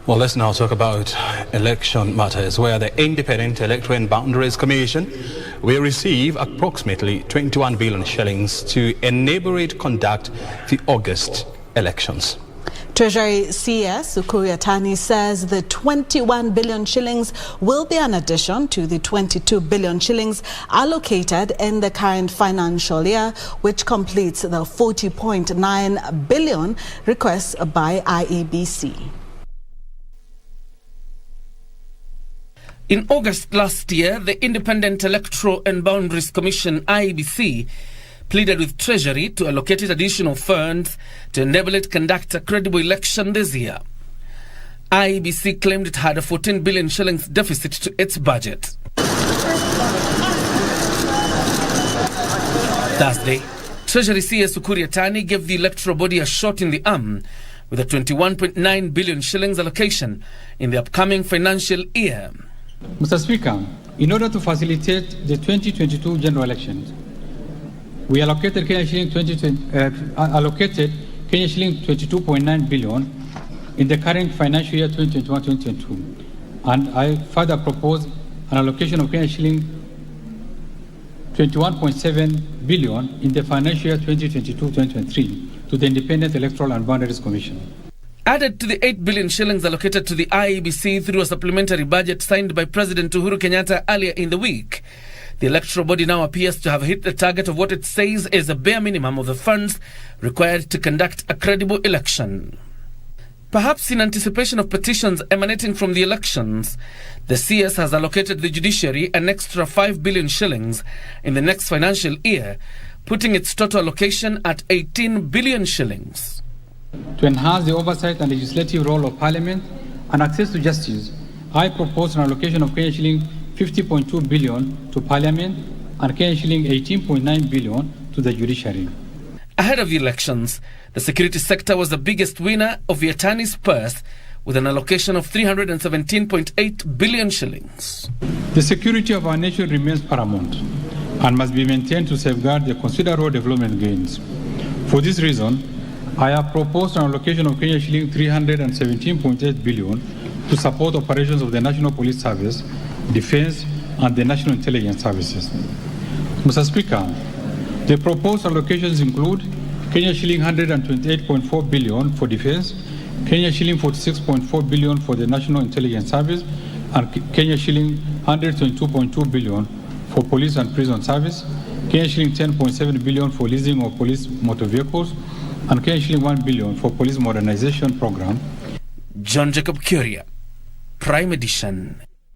Well, let's now talk about election matters, where the Independent Electoral and Boundaries Commission will receive approximately 21 billion shillings to enable it conduct the August elections. Treasury CS Ukur Yattani says the 21 billion shillings will be an addition to the 22 billion shillings allocated in the current financial year, which completes the 40.9 billion request by IEBC. In August last year, the Independent Electoral and Boundaries Commission, IEBC, pleaded with Treasury to allocate it additional funds to enable it conduct a credible election this year. IEBC claimed it had a 14 billion shillings deficit to its budget. Thursday, Treasury CS Ukur Yattani gave the electoral body a shot in the arm with a 21.9 billion shillings allocation in the upcoming financial year. Mr. Speaker, in order to facilitate the 2022 general elections, we allocated Kenya shilling 22.9 billion in the current financial year 2021-2022, and I further propose an allocation of Kenya shilling 21.7 billion in the financial year 2022-2023 to the Independent Electoral and Boundaries Commission. Added to the 8 billion shillings allocated to the IEBC through a supplementary budget signed by President Uhuru Kenyatta earlier in the week, the electoral body now appears to have hit the target of what it says is a bare minimum of the funds required to conduct a credible election. Perhaps in anticipation of petitions emanating from the elections, the CS has allocated the judiciary an extra 5 billion shillings in the next financial year, putting its total allocation at 18 billion shillings. To enhance the oversight and legislative role of Parliament and access to justice, I propose an allocation of Kenya shilling 50.2 billion to Parliament and Kenya shilling 18.9 billion to the judiciary. Ahead of the elections, the security sector was the biggest winner of Yattani's purse with an allocation of 317.8 billion shillings. The security of our nation remains paramount and must be maintained to safeguard the considerable development gains. For this reason, I have proposed an allocation of Kenya shilling 317.8 billion to support operations of the National Police Service, Defence and the National Intelligence Services. Mr. Speaker, the proposed allocations include Kenya shilling 128.4 billion for Defence, Kenya shilling 46.4 billion for the National Intelligence Service, and Kenya shilling 122.2 billion for Police and Prison Service, Kenya shilling 10.7 billion for leasing of police motor vehicles, and Kenya shilling 1 billion for police modernization program. John Jacob Kuria, Prime Edition.